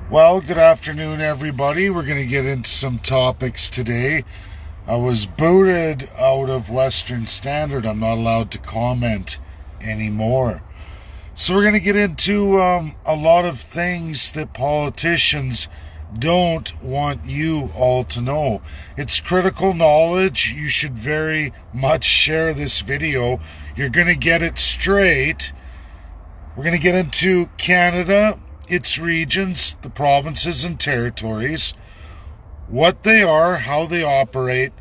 Well, good afternoon, everybody. We're going to get into some topics today. I was booted out of Western Standard. I'm not allowed to comment anymore. So we're going to get into a lot of things that politicians don't want you all to know. It's critical knowledge. You should very much share this video. You're going to get it straight. We're going to get into Canada, its regions, the provinces and territories, what they are, how they operate,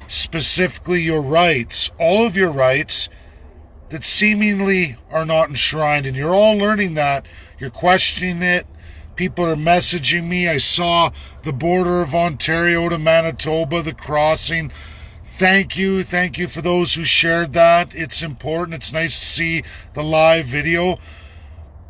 specifically your rights, all of your rights that seemingly are not enshrined. And you're all learning that. You're questioning it. People are messaging me. I saw the border of Ontario to Manitoba, the crossing. Thank you for those who shared that. It's important. It's nice to see the live video.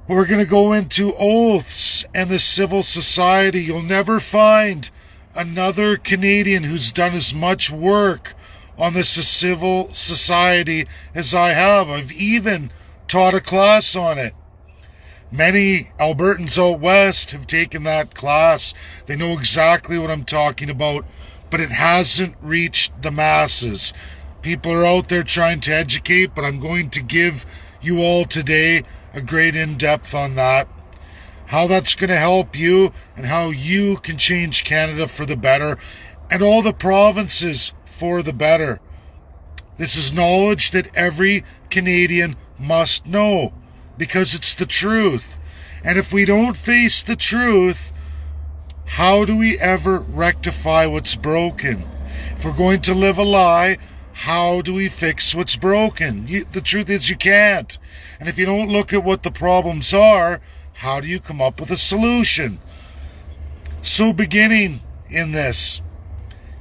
We're going to go into oaths and the civil society. You'll never find another Canadian who's done as much work on the civil society as I have. I've even taught a class on it. Many Albertans out west have taken that class. They know exactly what I'm talking about, but it hasn't reached the masses. People are out there trying to educate, but I'm going to give you all today a great in-depth on that. How that's going to help you and how you can change Canada for the better and all the provinces for the better. This is knowledge that every Canadian must know, because it's the truth. And if we don't face the truth, how do we ever rectify what's broken? If we're going to live a lie, how do we fix what's broken? The truth is you can't. And if you don't look at what the problems are, how do you come up with a solution? So beginning in this,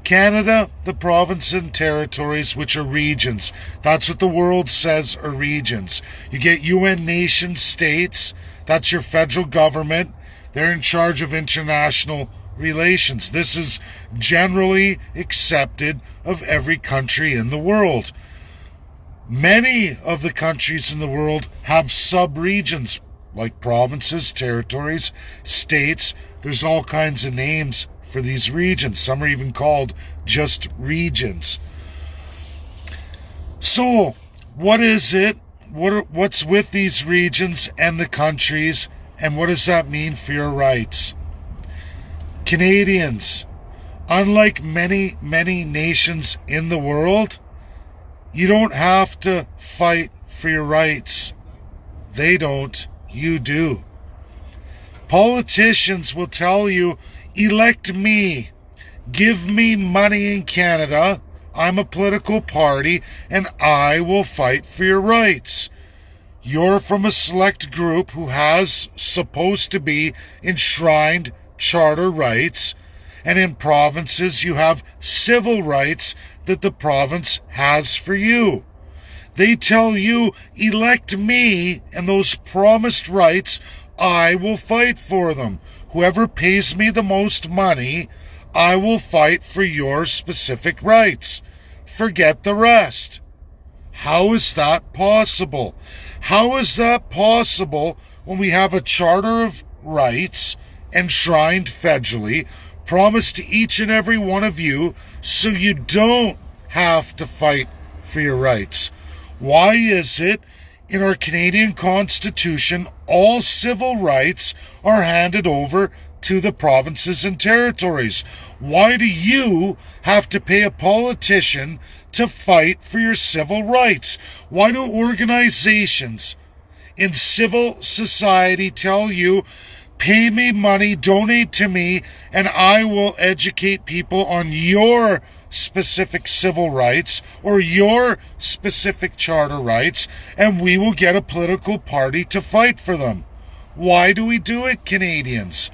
Canada, the province and territories, which are regions. That's what the world says are regions. You get UN nation states. That's your federal government. They're in charge of international relations. This is generally accepted of every country in the world. Many of the countries in the world have sub-regions, like provinces, territories, states. There's all kinds of names for these regions. Some are even called just regions. So, what is it? What's with these regions and the countries, and what does that mean for your rights? Canadians, unlike many nations in the world, you don't have to fight for your rights. They don't. You do. Politicians will tell you, elect me, give me money in Canada, I'm a political party, and I will fight for your rights. You're from a select group who has supposed to be enshrined charter rights, and in provinces you have civil rights that the province has for you. They tell you, elect me, and those promised rights, I will fight for them. Whoever pays me the most money, I will fight for your specific rights. Forget the rest. How is that possible? How is that possible when we have a Charter of Rights enshrined federally, promised to each and every one of you, so you don't have to fight for your rights? Why is it in our Canadian Constitution all civil rights are handed over to the provinces and territories? Why do you have to pay a politician to fight for your civil rights? Why do organizations in civil society tell you, pay me money, donate to me, and I will educate people on your specific civil rights or your specific charter rights, and we will get a political party to fight for them? Why do we do it, Canadians?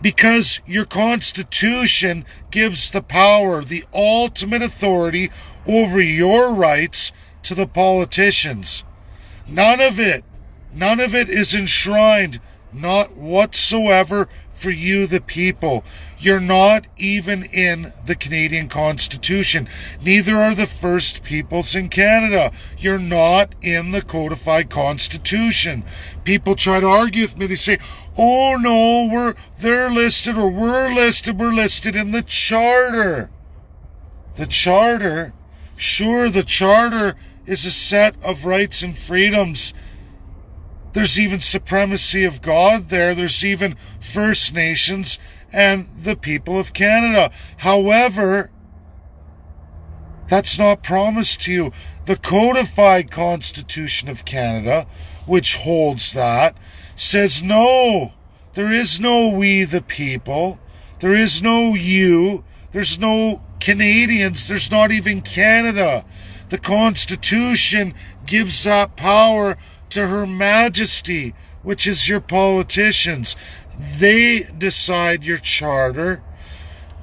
Because your Constitution gives the power, the ultimate authority over your rights to the politicians. None of it is enshrined, not whatsoever, for you, the people. You're not even in the Canadian Constitution. Neither are the First Peoples in Canada. You're not in the codified Constitution. People try to argue with me. They say, Oh no, they're listed, or we're listed in the Charter. The Charter? Sure, the Charter is a set of rights and freedoms. There's even supremacy of God there. There's even First Nations and the people of Canada. However, that's not promised to you. The codified Constitution of Canada, which holds that, says no. There is no we the people. There is no you. There's no Canadians. There's not even Canada. The Constitution gives that power to Her Majesty, which is your politicians. They decide your charter.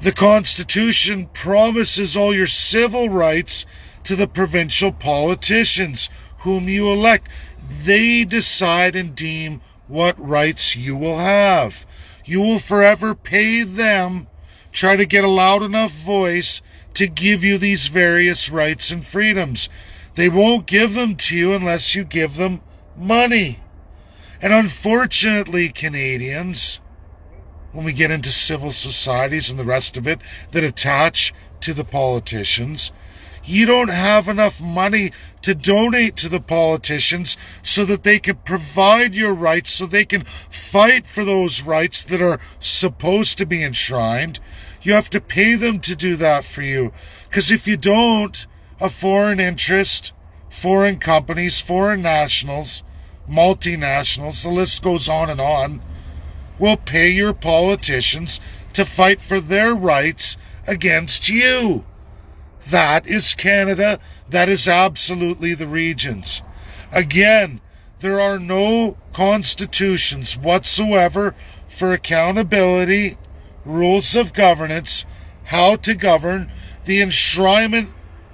The Constitution promises all your civil rights to the provincial politicians whom you elect. They decide and deem what rights you will have. You will forever pay them, try to get a loud enough voice to give you these various rights and freedoms. They won't give them to you unless you give them money. And unfortunately, Canadians, when we get into civil societies and the rest of it that attach to the politicians, you don't have enough money to donate to the politicians so that they can provide your rights, so they can fight for those rights that are supposed to be enshrined. You have to pay them to do that for you. Because if you don't, a foreign interest, foreign companies, foreign nationals, multinationals, the list goes on, will pay your politicians to fight for their rights against you. That is Canada. That is absolutely the regions. Again, there are no constitutions whatsoever for accountability, rules of governance, how to govern, the enshrinement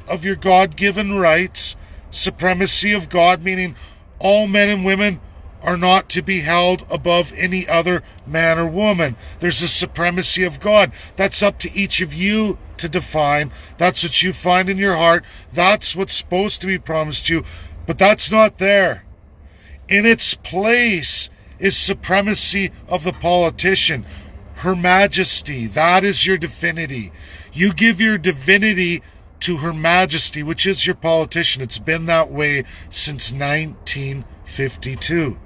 of your God-given rights, supremacy of God, meaning all men and women are not to be held above any other man or woman. There's a supremacy of God. That's up to each of you to define. That's what you find in your heart. That's what's supposed to be promised you, but that's not there. In its place is supremacy of the politician. Her Majesty, that is your divinity. You give your divinity to Her Majesty, which is your politician. It's been that way since 1952.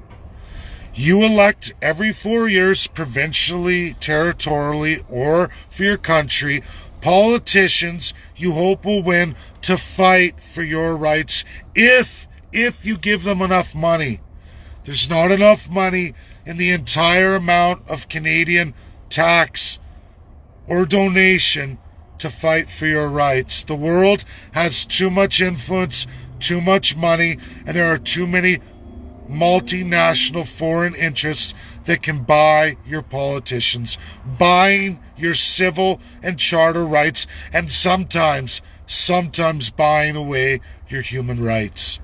You elect every 4 years, provincially, territorially, or for your country, politicians you hope will win to fight for your rights if you give them enough money. There's not enough money in the entire amount of Canadian tax or donation to fight for your rights. The world has too much influence, too much money, and there are too many multinational foreign interests that can buy your politicians, buying your civil and charter rights, and sometimes buying away your human rights.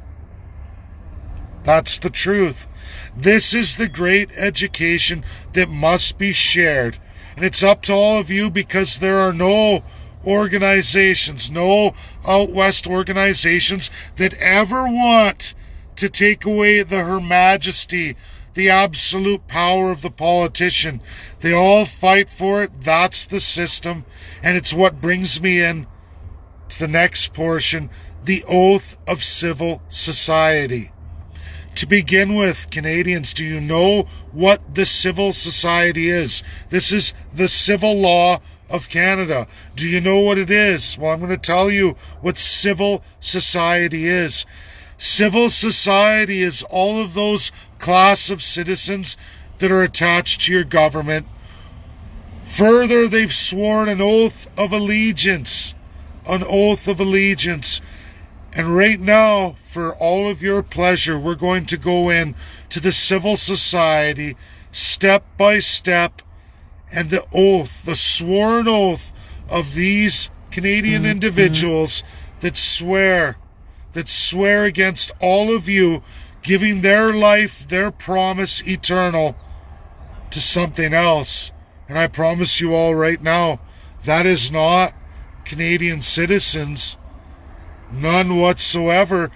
That's the truth. This is the great education that must be shared. And it's up to all of you, because there are no organizations, no out west organizations that ever want to take away Her Majesty, the absolute power of the politician. They all fight for it. That's the system. And it's what brings me in to the next portion, the oath of civil society. To begin with, Canadians, do you know what the civil society is? This is the civil law of Canada. Do you know what it is? Well, I'm going to tell you what civil society is. Civil society is all of those class of citizens that are attached to your government. Further, they've sworn an oath of allegiance. An oath of allegiance. And right now, for all of your pleasure, we're going to go in to the civil society step by step, and the oath, the sworn oath of these Canadian individuals that swear against all of you, giving their life, their promise eternal to something else. And I promise you all right now, that is not Canadian citizens. None whatsoever.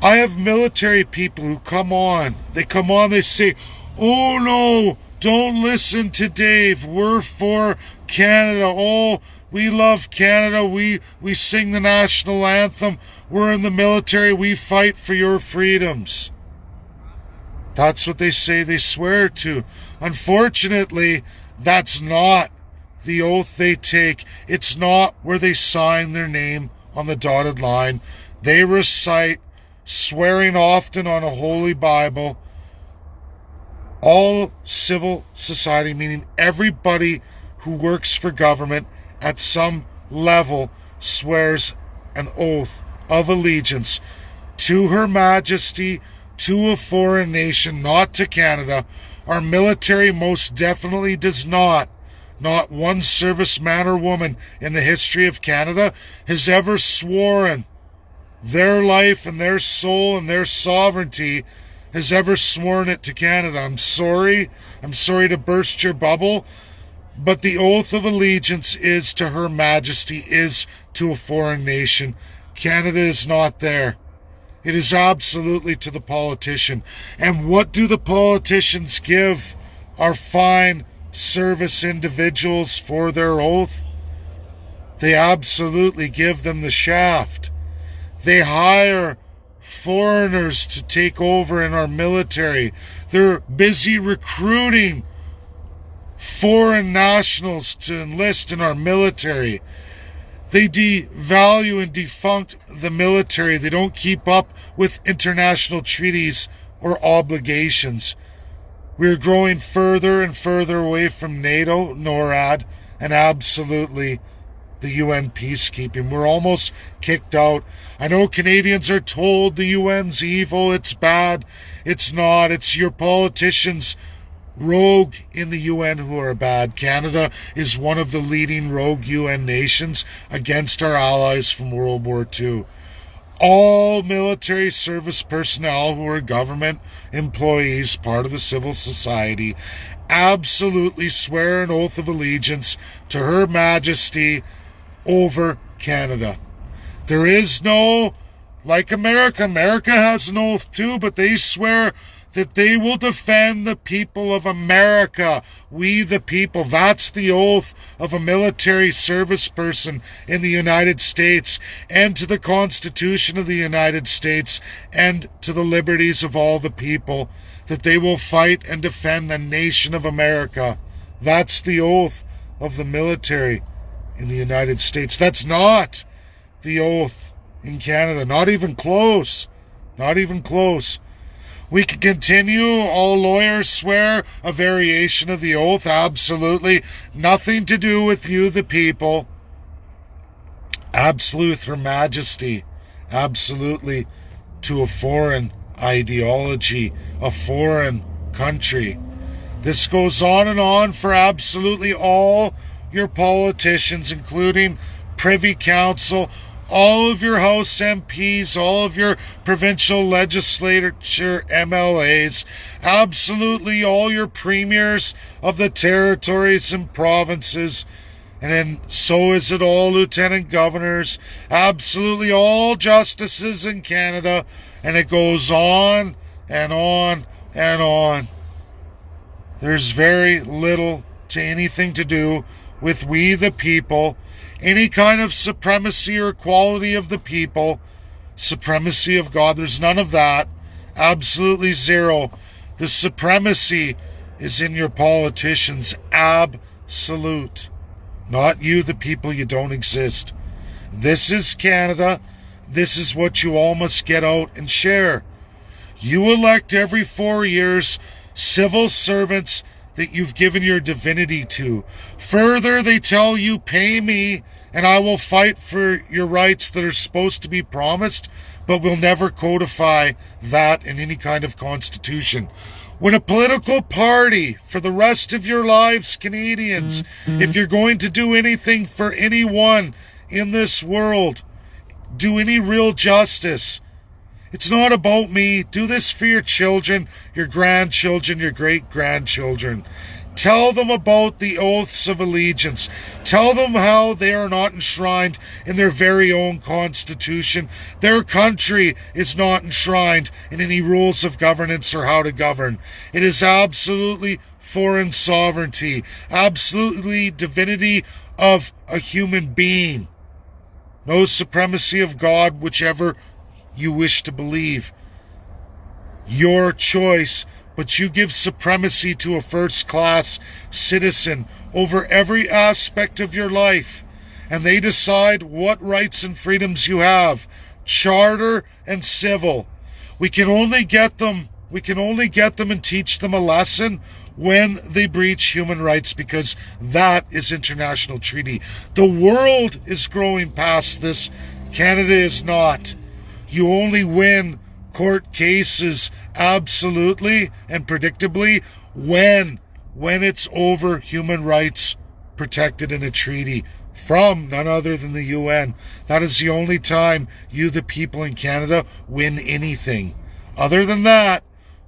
I have military people who come on. They say, Oh no, don't listen to Dave. We're for Canada. Oh, we love Canada. We sing the national anthem. We're in the military. We fight for your freedoms. That's what they say they swear to. Unfortunately, that's not the oath they take. It's not where they sign their name on the dotted line. They recite, swearing often on a holy Bible. All civil society, meaning everybody who works for government at some level, swears an oath of allegiance to Her Majesty, to a foreign nation, not to Canada. Our military most definitely does not. Not one serviceman or woman in the history of Canada has ever sworn their life and their soul and their sovereignty, has ever sworn it to Canada. I'm sorry to burst your bubble, but the oath of allegiance is to Her Majesty, is to a foreign nation. Canada is not there. It is absolutely to the politician. And what do the politicians give our fine service individuals for their oath? They absolutely give them the shaft. They hire foreigners to take over in our military. They're busy recruiting foreign nationals to enlist in our military. They devalue and defunct the military. They don't keep up with international treaties or obligations. We're growing further and further away from NATO, NORAD, and absolutely the UN peacekeeping. We're almost kicked out. I know Canadians are told the UN's evil, it's bad. It's not. It's your politicians rogue in the UN who are bad. Canada is one of the leading rogue UN nations against our allies from World War II. All military service personnel who are government employees, part of the civil society, absolutely swear an oath of allegiance to Her Majesty over Canada. There is no, like America. America has an oath too, but they swear that they will defend the people of America. We the people. That's the oath of a military service person in the United States, and to the Constitution of the United States, and to the liberties of all the people, that they will fight and defend the nation of America. That's the oath of the military in the United States. That's not the oath in Canada. Not even close. Not even close. We can continue. All lawyers swear a variation of the oath. Absolutely nothing to do with you, the people. Absolute Her Majesty. Absolutely to a foreign ideology, a foreign country. This goes on and on for absolutely all your politicians, including Privy Council, all of your House MPs, all of your provincial legislature MLAs, absolutely all your premiers of the territories and provinces, and then so is it all lieutenant governors, absolutely all justices in Canada, and it goes on and on and on. There's very little to anything to do with we the people, any kind of supremacy or equality of the people, supremacy of God. There's none of that. Absolutely zero. The supremacy is in your politicians. Absolute. Not you, the people. You don't exist. This is Canada. This is what you all must get out and share. You elect every 4 years civil servants that you've given your divinity to. Further, they tell you, pay me and I will fight for your rights that are supposed to be promised, but will never codify that in any kind of constitution. When a political party, for the rest of your lives, Canadians, if you're going to do anything for anyone in this world, do any real justice. It's not about me. Do this for your children, your grandchildren, your great-grandchildren. Tell them about the oaths of allegiance. Tell them how they are not enshrined in their very own constitution. Their country is not enshrined in any rules of governance or how to govern. It is absolutely foreign sovereignty, absolutely divinity of a human being. No supremacy of God, whichever you wish to believe. Your choice, but you give supremacy to a first-class citizen over every aspect of your life, and they decide what rights and freedoms you have, charter and civil. We can only get them and teach them a lesson when they breach human rights, because that is international treaty. The world is growing past this. Canada is not. You only win court cases absolutely and predictably when it's over human rights protected in a treaty from none other than the UN. That is the only time you, the people in Canada, win anything. Other than that,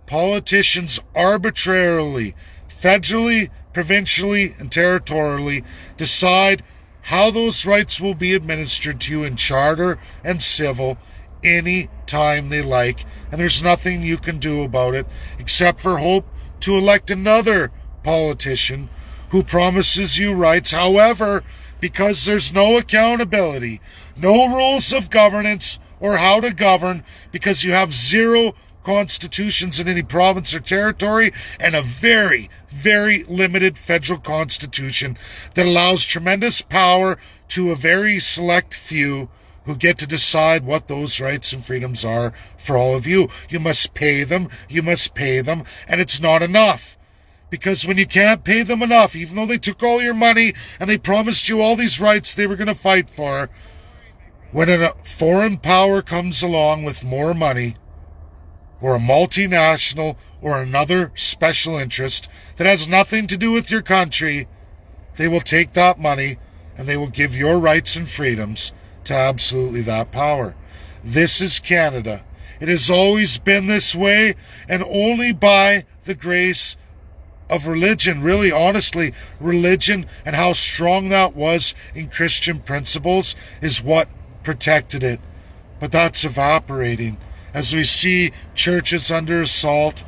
politicians arbitrarily, federally, provincially, and territorially decide how those rights will be administered to you in charter and civil any time they like, and there's nothing you can do about it except for hope to elect another politician who promises you rights. However, because there's no accountability, no rules of governance or how to govern, because you have zero constitutions in any province or territory and a very, very limited federal constitution that allows tremendous power to a very select few who get to decide what those rights and freedoms are for all of you. You must pay them, and it's not enough. Because when you can't pay them enough, even though they took all your money and they promised you all these rights they were going to fight for, when a foreign power comes along with more money, or a multinational, or another special interest that has nothing to do with your country, they will take that money and they will give your rights and freedoms to absolutely that power. This is Canada. It has always been this way, and only by the grace of religion, really honestly, religion and how strong that was in Christian principles is what protected it. But that's evaporating. As we see churches under assault,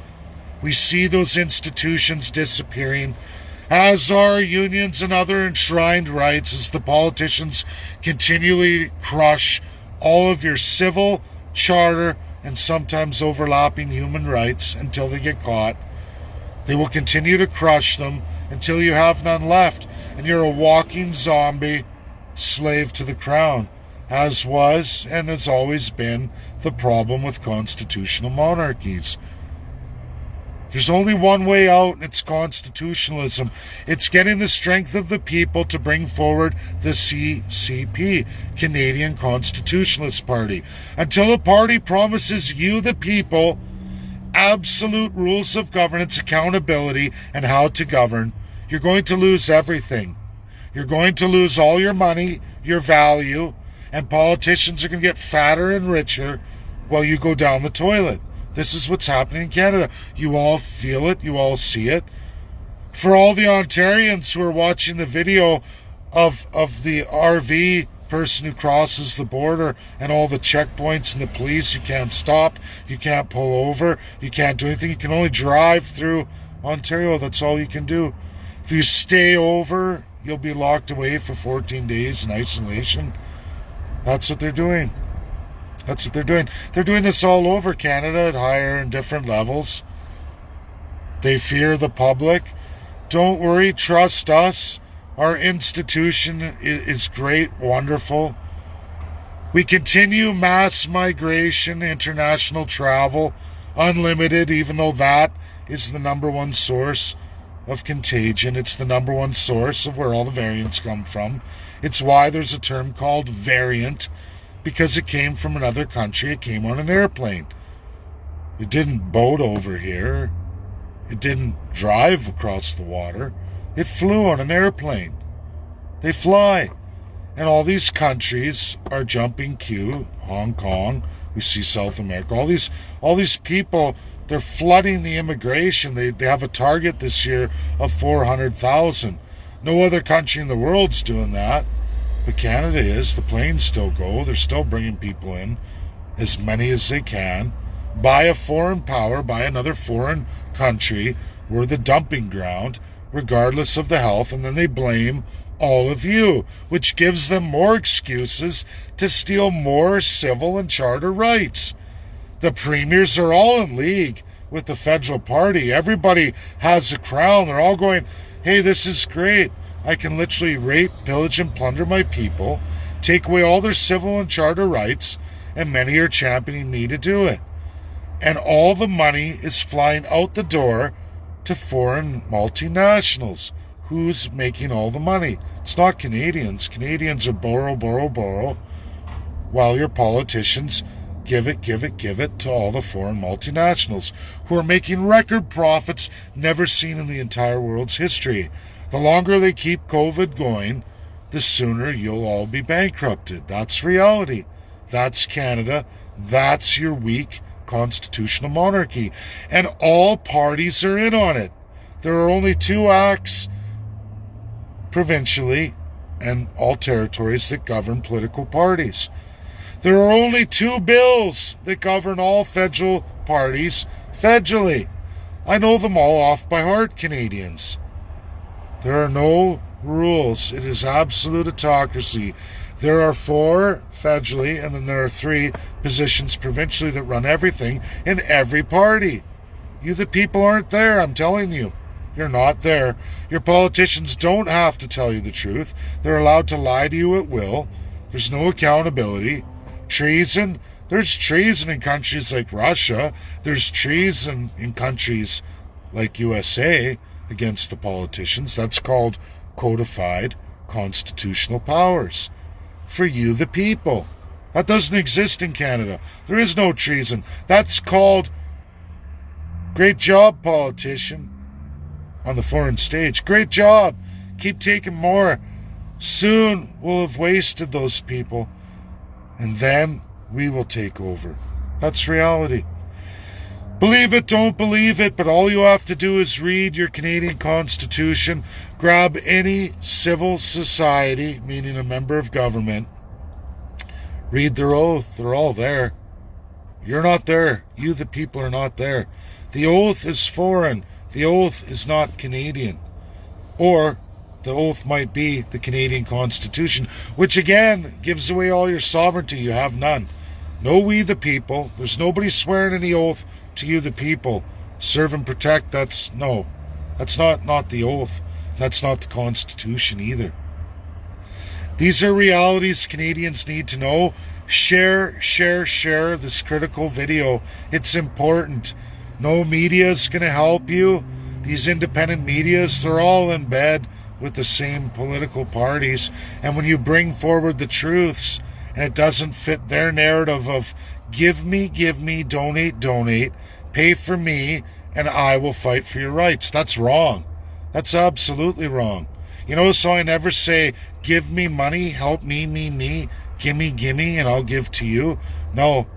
we see those institutions disappearing, as are unions and other enshrined rights, as the politicians continually crush all of your civil, charter, and sometimes overlapping human rights until they get caught. They will continue to crush them until you have none left, and you're a walking zombie, slave to the crown, as was and has always been the problem with constitutional monarchies. There's only one way out, and it's constitutionalism. It's getting the strength of the people to bring forward the CCP, Canadian Constitutionalist Party. Until the party promises you, the people, absolute rules of governance, accountability, and how to govern, you're going to lose everything. You're going to lose all your money, your value, and politicians are going to get fatter and richer while you go down the toilet. This is what's happening in Canada. You all feel it. You all see it. For all the Ontarians who are watching the video of the RV person who crosses the border and all the checkpoints and the police, you can't stop, you can't pull over, you can't do anything. You can only drive through Ontario. That's all you can do. If you stay over, you'll be locked away for 14 days in isolation. That's what they're doing. That's what they're doing. They're doing this all over Canada at higher and different levels. They fear the public. Don't worry, trust us. Our institution is great, wonderful. We continue mass migration, international travel, unlimited, even though that is the number one source of contagion. It's the number one source of where all the variants come from. It's why there's a term called variant, because it came from another country. It came on an airplane. It didn't boat over here. It didn't drive across the water. It flew on an airplane. They fly. And all these countries are jumping queue. Hong Kong, we see South America. All these people They're flooding the immigration. They have a target this year of 400,000. No other country in the world's doing that. But Canada is. The planes still go. They're still bringing people in, as many as they can. By a foreign power, by another foreign country. We're the dumping ground, regardless of the health. And then they blame all of you, which gives them more excuses to steal more civil and charter rights. The premiers are all in league with the federal party. Everybody has a crown. They're all going, hey, this is great. I can literally rape, pillage, and plunder my people, take away all their civil and charter rights, and many are championing me to do it. And all the money is flying out the door to foreign multinationals. Who's making all the money? It's not Canadians. Canadians are borrow, borrow, borrow, while your politicians give it to all the foreign multinationals who are making record profits never seen in the entire world's history. The longer they keep COVID going, the sooner you'll all be bankrupted. That's reality. That's Canada. That's your weak constitutional monarchy. And all parties are in on it. There are only 2 acts provincially and all territories that govern political parties. There are only 2 bills that govern all federal parties federally. I know them all off by heart, Canadians. There are no rules. It is absolute autocracy. There are 4 federally, and then there are 3 positions provincially that run everything in every party. You, the people, aren't there, I'm telling you. You're not there. Your politicians don't have to tell you the truth. They're allowed to lie to you at will. There's no accountability. Treason. There's treason in countries like Russia. There's treason in countries like USA against the politicians. That's called codified constitutional powers. For you, the people. That doesn't exist in Canada. There is no treason. That's called great job, politician, on the foreign stage. Great job. Keep taking more. Soon we'll have wasted those people, and then we will take over. That's reality. Believe it, don't believe it, but all you have to do is read your Canadian Constitution, grab any civil society, meaning a member of government, read their oath. They're all there. You're not there. You, the people, are not there. The oath is foreign. The oath is not Canadian. Or the oath might be the Canadian Constitution, which again gives away all your sovereignty. You have none. No, we the people. There's nobody swearing any oath to you the people. Serve and protect, that's not the oath. That's not the Constitution either. These are realities Canadians need to know. Share this critical video. It's important. No media is going to help you. These independent medias, they're all in bed with the same political parties. And when you bring forward the truths and it doesn't fit their narrative of give me, donate, pay for me, and I will fight for your rights. That's wrong. That's absolutely wrong. You know, so I never say, give me money, help me, gimme, and I'll give to you. No.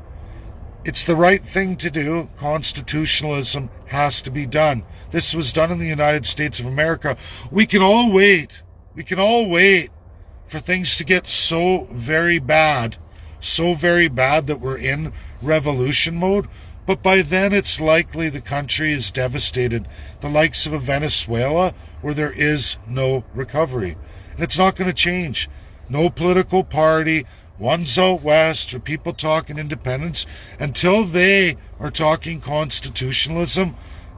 It's the right thing to do. Constitutionalism has to be done. This was done in the United States of America. We can all wait. For things to get so very bad that we're in revolution mode. But by then it's likely the country is devastated, the likes of a Venezuela, where there is no recovery. And it's not going to change. No political party, one's out west, or people talking independence, until they are talking constitutionalism,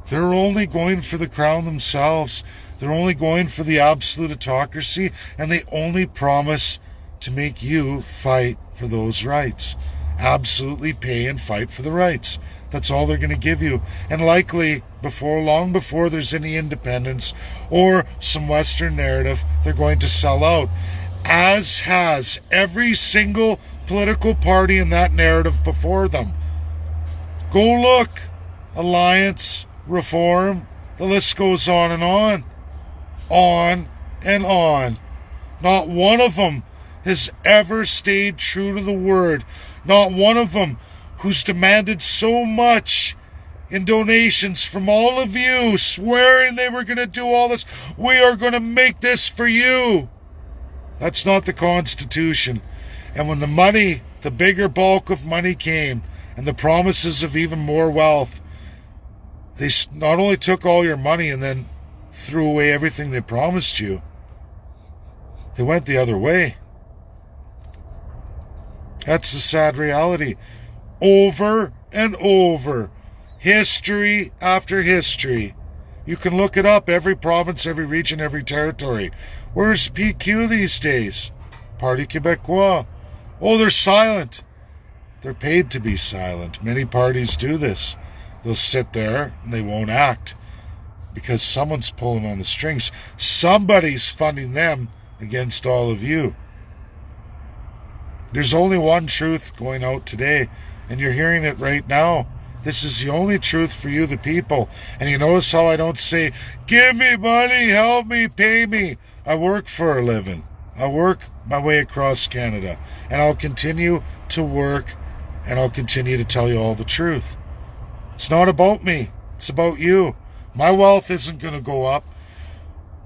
they're only going for the crown themselves. They're only going for the absolute autocracy, and they only promise to make you fight for those rights. Absolutely pay and fight for the rights. That's all they're going to give you. And likely, long before there's any independence or some Western narrative, they're going to sell out. As has every single political party in that narrative before them. Go look. Alliance, Reform, the list goes on and on. On and on. Not one of them has ever stayed true to the word. Not one of them who's demanded so much in donations from all of you, swearing they were going to do all this. We are going to make this for you. That's not the Constitution. And when the money, the bigger bulk of money came, and the promises of even more wealth, they not only took all your money and then threw away everything they promised you, they went the other way. That's the sad reality. Over and over. History after history. You can look it up. Every province, every region, every territory. Where's PQ these days? Parti Québécois. Oh, they're silent. They're paid to be silent. Many parties do this. They'll sit there and they won't act because someone's pulling on the strings. Somebody's funding them against all of you. There's only one truth going out today, and you're hearing it right now. This is the only truth for you, the people. And you notice how I don't say, give me money, help me, pay me. I work for a living. I work my way across Canada. And I'll continue to work, and I'll continue to tell you all the truth. It's not about me. It's about you. My wealth isn't going to go up.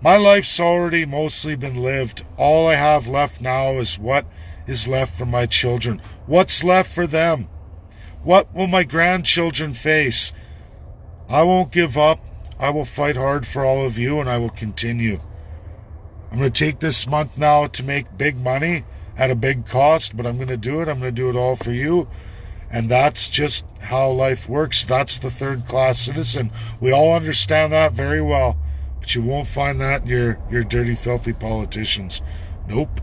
My life's already mostly been lived. All I have left now is what is left for my children. What's left for them? What will my grandchildren face? I won't give up. I will fight hard for all of you, and I will continue. I'm going to take this month now to make big money at a big cost, but I'm going to do it. I'm going to do it all for you. And that's just how life works. That's the third-class citizen. We all understand that very well. But you won't find that in your dirty, filthy politicians. Nope.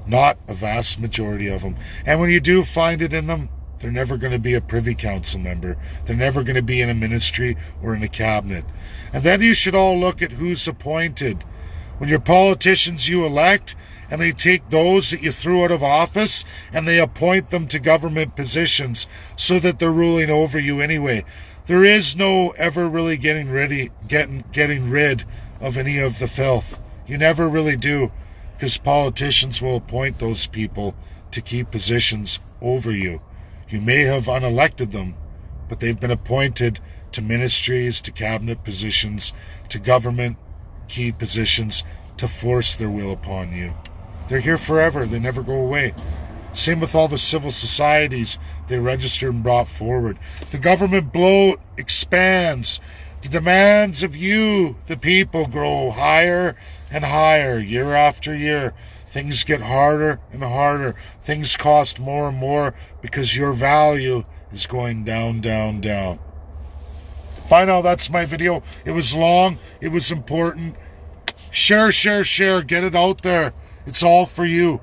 Not a vast majority of them. And when you do find it in them, they're never going to be a privy council member. They're never going to be in a ministry or in a cabinet. And then you should all look at who's appointed. When your politicians you elect, and they take those that you threw out of office and they appoint them to government positions so that they're ruling over you anyway. There is no ever really getting rid of any of the filth. You never really do, because politicians will appoint those people to keep positions over you. You may have unelected them, but they've been appointed to ministries, to cabinet positions, to government key positions to force their will upon you. They're here forever. They never go away. Same with all the civil societies they registered and brought forward. The government bloat expands. The demands of you, the people, grow higher and higher year after year. Things get harder and harder. Things cost more and more because your value is going down, down, down. Bye now. That's my video. It was long. It was important. Share, share, share. Get it out there. It's all for you.